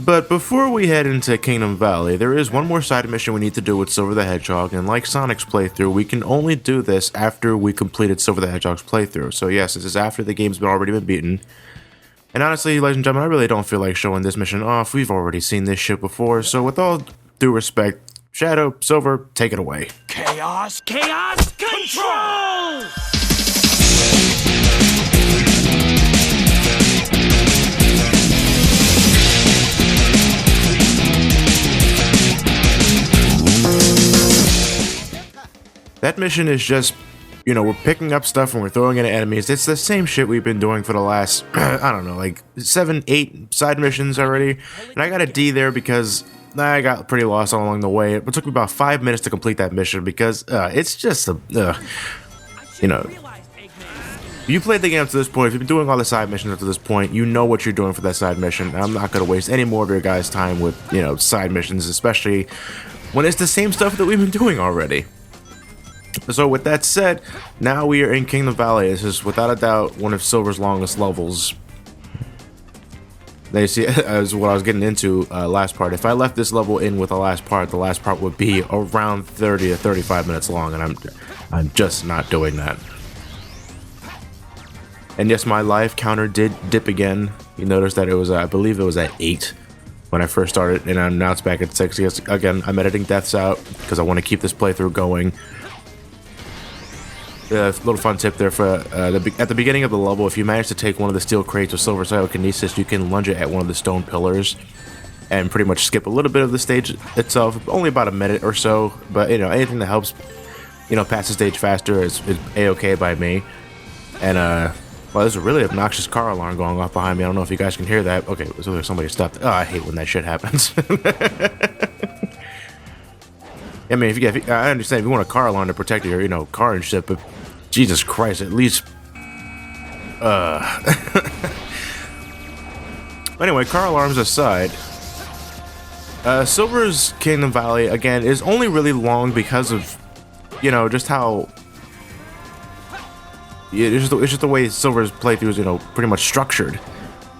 But before we head into Kingdom Valley, there is one more side mission we need to do with Silver the Hedgehog, and like Sonic's playthrough, we can only do this after we completed Silver the Hedgehog's playthrough. So yes, this is after the game's already been beaten. And honestly, ladies and gentlemen, I really don't feel like showing this mission off. We've already seen this shit before, so with all due respect, Shadow, Silver, take it away. Chaos Control! That mission is just, you know, we're picking up stuff and we're throwing it at enemies. It's the same shit we've been doing for the last, I don't know, like 7, 8 side missions already. And I got a D there because I got pretty lost all along the way. It took me about 5 minutes to complete that mission because it's just a, you know, you played the game up to this point. If you've been doing all the side missions up to this point, you know what you're doing for that side mission. I'm not going to waste any more of your guys' time with, you know, side missions, especially when it's the same stuff that we've been doing already. So with that said, now we are in Kingdom Valley. This is without a doubt one of Silver's longest levels. They see as what I was getting into last part. If I left this level in with the last part would be around 30 to 35 minutes long, and I'm just not doing that. And yes, my life counter did dip again. You notice that it was, I believe it was at 8 when I first started, and now it's back at 6. Yes, again, I'm editing deaths out because I want to keep this playthrough going. Little fun tip there for at the beginning of the level, if you manage to take one of the steel crates with silver psychokinesis, you can lunge it at one of the stone pillars and pretty much skip a little bit of the stage itself, only about a minute or so, but you know, anything that helps, you know, pass the stage faster is a-okay by me. And well, there's a really obnoxious car alarm going off behind me. I don't know if you guys can hear that. Okay, so there's somebody stopped. Oh, I hate when that shit happens. I mean, I understand if you want a car alarm to protect your, you know, car and shit, but Jesus Christ, at least. Anyway, car alarms aside, Silver's Kingdom Valley again is only really long because of, you know, just how. It's just the way Silver's playthrough is, you know, pretty much structured.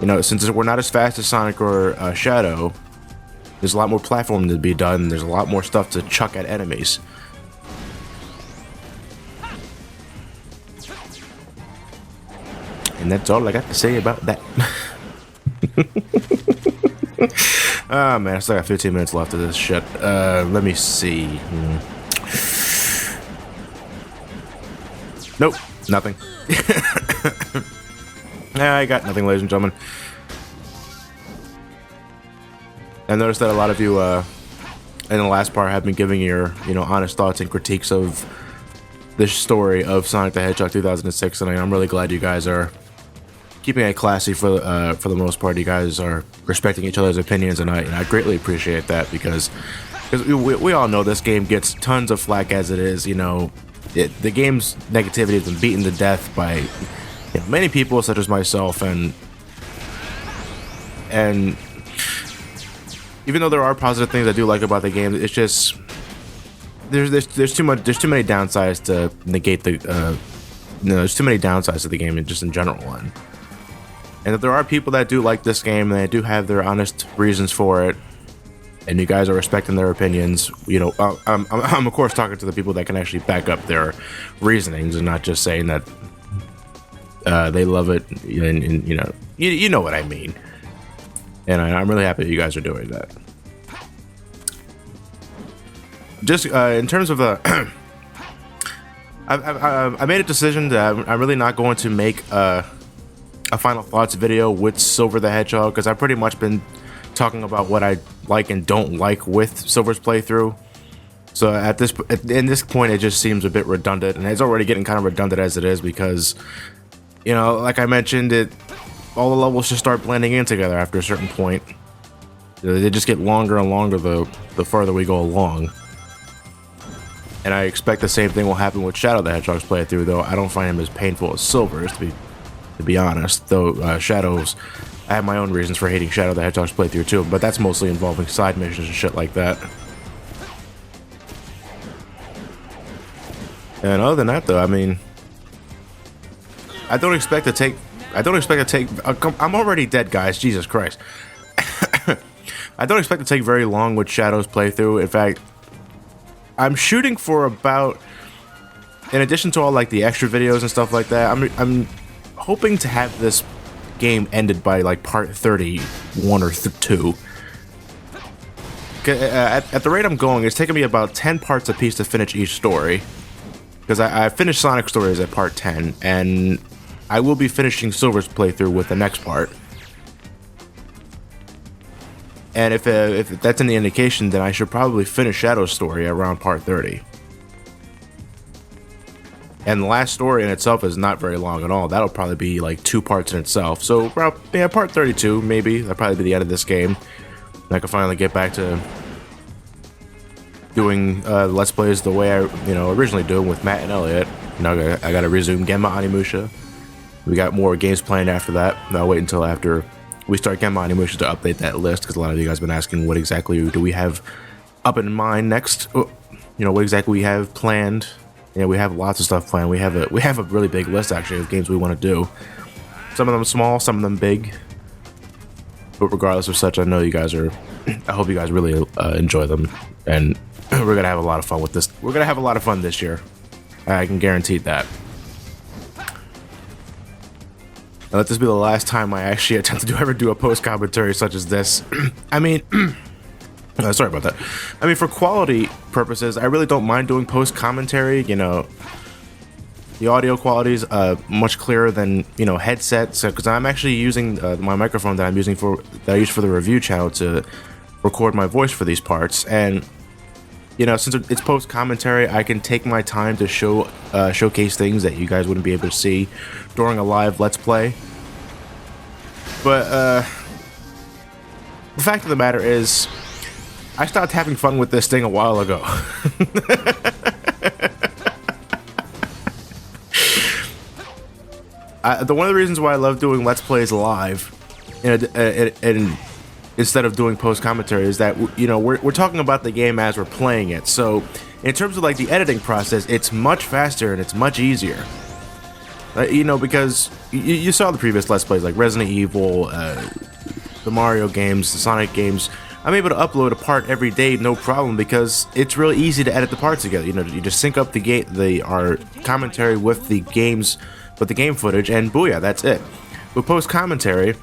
You know, since we're not as fast as Sonic or Shadow. There's a lot more platforming to be done. There's a lot more stuff to chuck at enemies. And that's all I got to say about that. Oh man, I still got 15 minutes left of this shit. Let me see. Nope, nothing. I got nothing, ladies and gentlemen. I noticed that a lot of you in the last part have been giving your, you know, honest thoughts and critiques of this story of Sonic the Hedgehog 2006, and I'm really glad you guys are keeping it classy for the most part. You guys are respecting each other's opinions, and I greatly appreciate that because we all know this game gets tons of flack as it is. You know, the game's negativity has been beaten to death by, you know, many people such as myself, and even though there are positive things I do like about the game, it's just there's too many downsides to negate the there's too many downsides to the game just in general. And if there are people that do like this game and they do have their honest reasons for it, and you guys are respecting their opinions, you know, I'm of course talking to the people that can actually back up their reasonings and not just saying that they love it, and you know, you know what I mean. And I'm really happy that you guys are doing that. Just in terms of the, I made a decision that I'm really not going to make a final thoughts video with Silver the Hedgehog, because I've pretty much been talking about what I like and don't like with Silver's playthrough. So in this point, it just seems a bit redundant, and it's already getting kind of redundant as it is because, you know, like I mentioned, all the levels just start blending in together after a certain point. They just get longer and longer the further we go along. And I expect the same thing will happen with Shadow the Hedgehog's playthrough, though I don't find him as painful as Silver's, to be honest. Though Shadow's, I have my own reasons for hating Shadow the Hedgehog's playthrough too, but that's mostly involving side missions and shit like that. And other than that, though, I mean, I don't expect to take. I'm already dead, guys. Jesus Christ. I don't expect to take very long with Shadow's playthrough. In fact, I'm shooting for about, in addition to all like the extra videos and stuff like that, I'm hoping to have this game ended by like part 31 or 2. At the rate I'm going, it's taking me about 10 parts a piece to finish each story. Because I finished Sonic Stories at part 10, and I will be finishing Silver's playthrough with the next part. And if that's any indication, then I should probably finish Shadow's story around part 30. And the last story in itself is not very long at all. That'll probably be like 2 parts in itself. So, part 32, maybe. That'll probably be the end of this game. And I can finally get back to doing Let's Plays the way I originally do with Matt and Elliot. I gotta resume Genma Animusha. We got more games planned after that. I'll wait until after we start Genma Animusha to update that list, because a lot of you guys have been asking what exactly do we have up in mind next. What exactly we have planned. Yeah, we have lots of stuff planned. We have a really big list actually of games we want to do. Some of them small, some of them big. But regardless of such, I know you guys are. I hope you guys really enjoy them, and we're gonna have a lot of fun with this. We're gonna have a lot of fun this year. I can guarantee that. And let this be the last time I actually attempt to ever do a post commentary such as this. I mean, sorry about that. I mean, for quality purposes, I really don't mind doing post commentary. The audio quality is much clearer than headsets, because I'm actually using my microphone that I use for the review channel to record my voice for these parts. And since it's post commentary, I can take my time to showcase things that you guys wouldn't be able to see during a live Let's Play. But the fact of the matter is, I stopped having fun with this thing a while ago. One of the reasons why I love doing Let's Plays live, and instead of doing post commentary, is that we're talking about the game as we're playing it. So in terms of like the editing process, it's much faster and it's much easier. Because you saw the previous Let's Plays like Resident Evil, the Mario games, the Sonic games. I'm able to upload a part every day, no problem, because it's really easy to edit the parts together. You just sync up our commentary with the game footage, and booyah, that's it. With post commentary,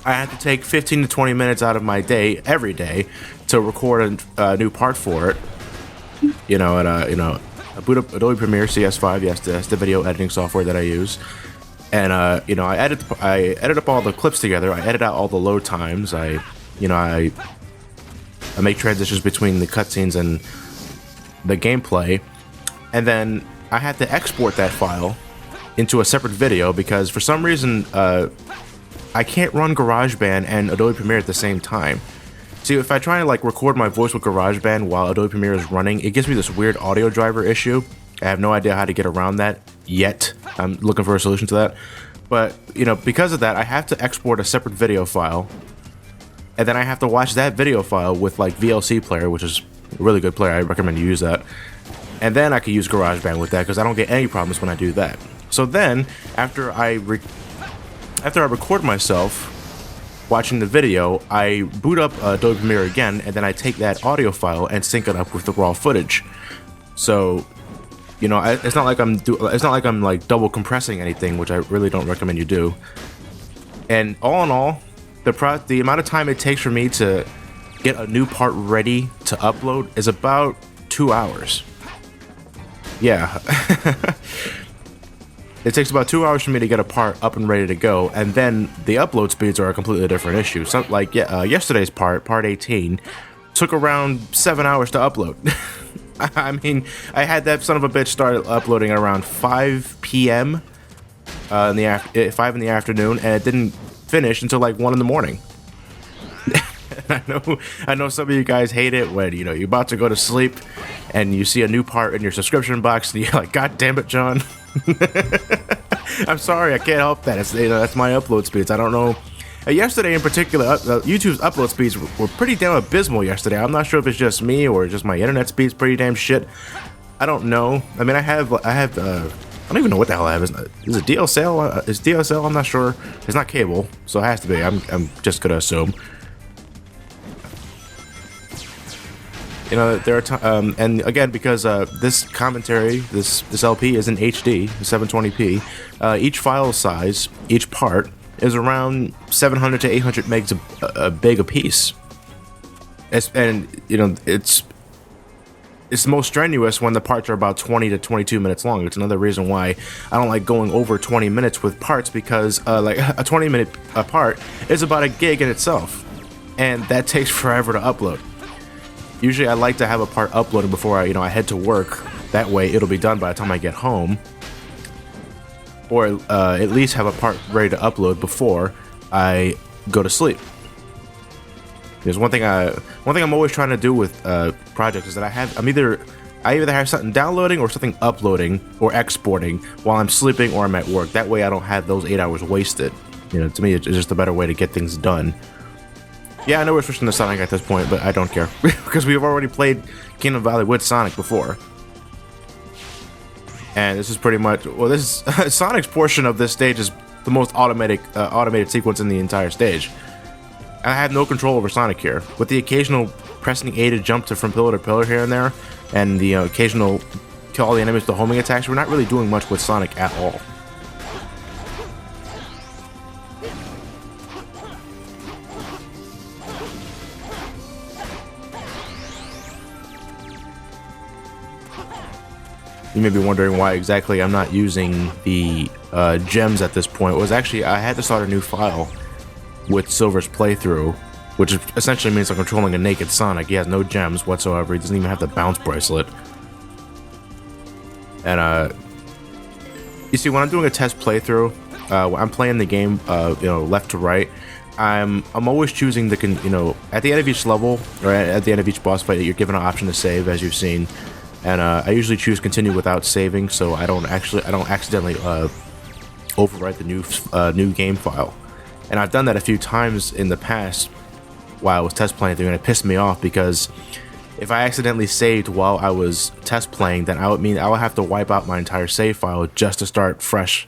I have to take 15 to 20 minutes out of my day every day to record a new part for it. I boot up Adobe Premiere CS5. Yes, that's the video editing software that I use. And I edit up all the clips together. I edit out all the load times. I make transitions between the cutscenes and the gameplay, and then I have to export that file into a separate video, because for some reason I can't run GarageBand and Adobe Premiere at the same time. See, if I try to record my voice with GarageBand while Adobe Premiere is running, it gives me this weird audio driver issue. I have no idea how to get around that yet. I'm looking for a solution to that. But, because of that, I have to export a separate video file, and then I have to watch that video file with VLC Player, which is a really good player. I recommend you use that. And then I can use GarageBand with that, because I don't get any problems when I do that. So then, after I record myself watching the video, I boot up Adobe Premiere again, and then I take that audio file and sync it up with the raw footage. So, it's not like I'm double compressing anything, which I really don't recommend you do. And all in all, the amount of time it takes for me to get a new part ready to upload is about 2 hours. Yeah. It takes about 2 hours for me to get a part up and ready to go, and then the upload speeds are a completely different issue. So, yesterday's part 18, took around 7 hours to upload. I mean, I had that son of a bitch start uploading at around 5 p.m. 5 in the afternoon, and it didn't finish until 1 in the morning. I know some of you guys hate it when you're about to go to sleep and you see a new part in your subscription box and you're like, God damn it, John. I'm sorry, I can't help that. It's that's my upload speeds. I don't know. Yesterday in particular, YouTube's upload speeds were pretty damn abysmal yesterday. I'm not sure if it's just me or just my internet speed's pretty damn shit. I don't know. I mean, I don't even know what the hell I have. Is it DSL? Is DSL? I'm not sure. It's not cable, so it has to be. I'm just gonna assume. You know, there are and again, because this commentary, this LP is in HD, 720p. Each file size, each part is around 700 to 800 megs big a piece. And you know, it's most strenuous when the parts are about 20 to 22 minutes long. It's another reason why I don't like going over 20 minutes with parts, because like a 20-minute part is about a gig in itself, and that takes forever to upload. Usually I like to have a part uploaded before I head to work. That way it'll be done by the time I get home, or at least have a part ready to upload before I go to sleep. There's one thing I'm always trying to do with projects is that I either have something downloading or something uploading or exporting while I'm sleeping or I'm at work. That way I don't have those 8 hours wasted. You know, to me, it's just a better way to get things done. Yeah, I know we're switching to Sonic at this point, but I don't care because we've already played Kingdom Valley with Sonic before. And this is pretty much, well, this is Sonic's portion of this stage is the most automated sequence in the entire stage. I have no control over Sonic here, with the occasional pressing A to jump from pillar to pillar here and there, and the occasional kill all the enemies with the homing attacks. We're not really doing much with Sonic at all. You may be wondering why exactly I'm not using the gems at this point. It was actually, I had to start a new file with Silver's playthrough, which essentially means I'm controlling a naked Sonic. He has no gems whatsoever. He doesn't even have the bounce bracelet. And you see, when I'm doing a test playthrough, when I'm playing the game, left to right, I'm always choosing the at the end of each level or at the end of each boss fight, you're given an option to save, as you've seen. And I usually choose continue without saving, so I don't accidentally overwrite the new game file. And I've done that a few times in the past while I was test playing through, and it pissed me off because if I accidentally saved while I was test playing, then I would have to wipe out my entire save file just to start fresh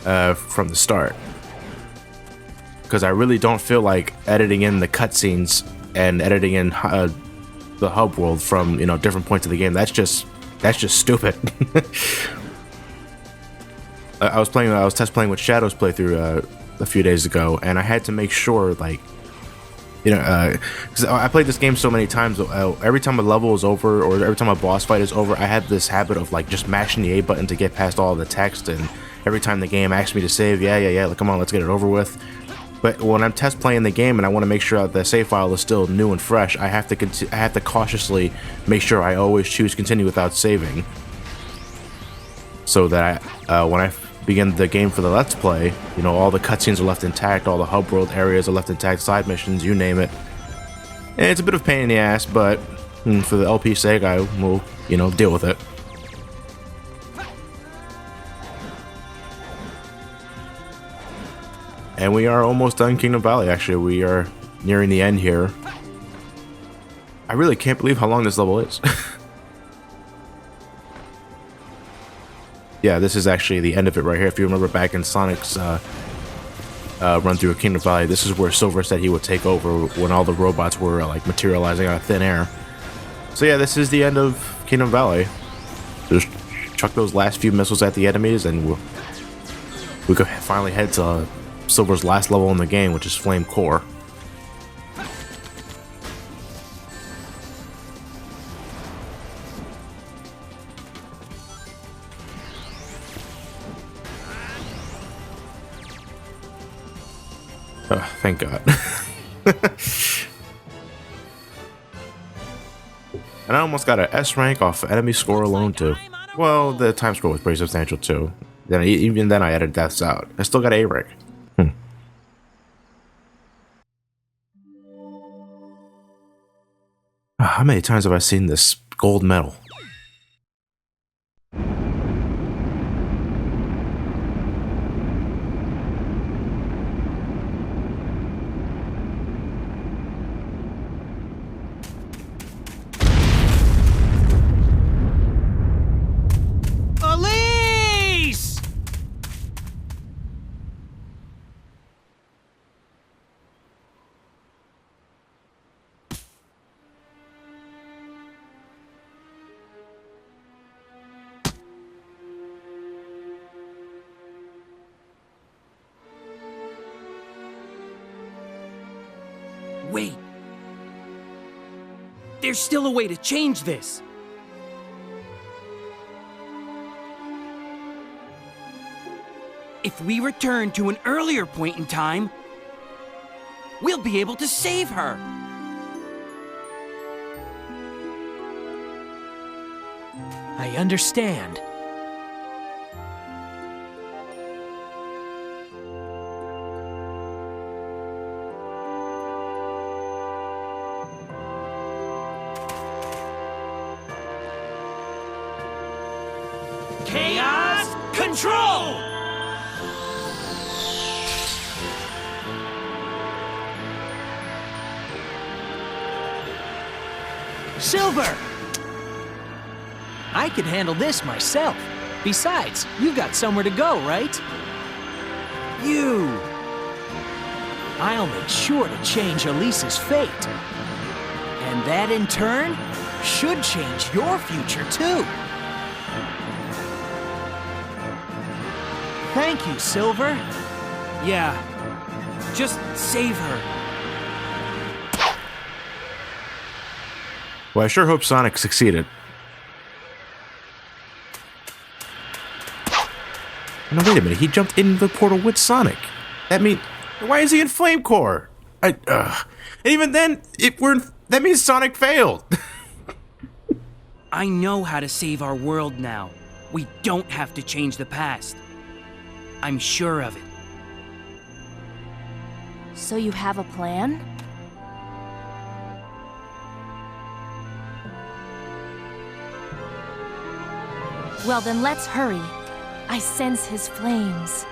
from the start. Because I really don't feel like editing in the cutscenes and editing in the hub world from different points of the game. That's just stupid. I was test playing with Shadow's playthrough a few days ago, and I had to make sure, because I played this game so many times, every time a level is over or every time a boss fight is over, I had this habit of just mashing the A button to get past all the text, and every time the game asks me to save, yeah, come on, let's get it over with. But when I'm test playing the game and I want to make sure that the save file is still new and fresh, I have to cautiously make sure I always choose continue without saving, so that when I begin the game for the Let's Play, all the cutscenes are left intact, all the hub world areas are left intact, side missions, you name it. And it's a bit of a pain in the ass, but for the LP's sake, I will, deal with it. And we are almost done Kingdom Valley, actually. We are nearing the end here. I really can't believe how long this level is. Yeah, this is actually the end of it right here. If you remember back in Sonic's run through Kingdom Valley, this is where Silver said he would take over when all the robots were materializing out of thin air. So yeah, this is the end of Kingdom Valley. Just chuck those last few missiles at the enemies, and we could finally head to Silver's last level in the game, which is Flame Core. Thank God. And I almost got an S rank off enemy score alone too. Well, the time score was pretty substantial too. Then even then I added deaths out. I still got an A rank. How many times have I seen this gold medal? Wait. There's still a way to change this. If we return to an earlier point in time, we'll be able to save her. I understand. Chaos Control! Silver! I can handle this myself. Besides, you've got somewhere to go, right? You! I'll make sure to change Elise's fate. And that, in turn, should change your future, too. Thank you, Silver. Yeah, just save her. Well, I sure hope Sonic succeeded. No, wait a minute. He jumped into the portal with Sonic. That means, why is he in Flame Core? And even then, that means Sonic failed. I know how to save our world now. We don't have to change the past. I'm sure of it. So you have a plan? Well, then let's hurry. I sense his flames.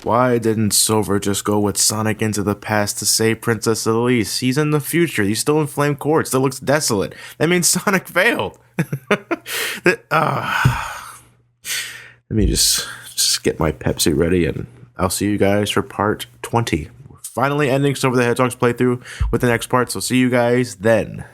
Why didn't Silver just go with Sonic into the past to save Princess Elise? He's in the future. He's still in Flame Core. It still looks desolate. That means Sonic failed. Let me just get my Pepsi ready, and I'll see you guys for part 20. We're finally ending Silver the Hedgehog's playthrough with the next part, so see you guys then.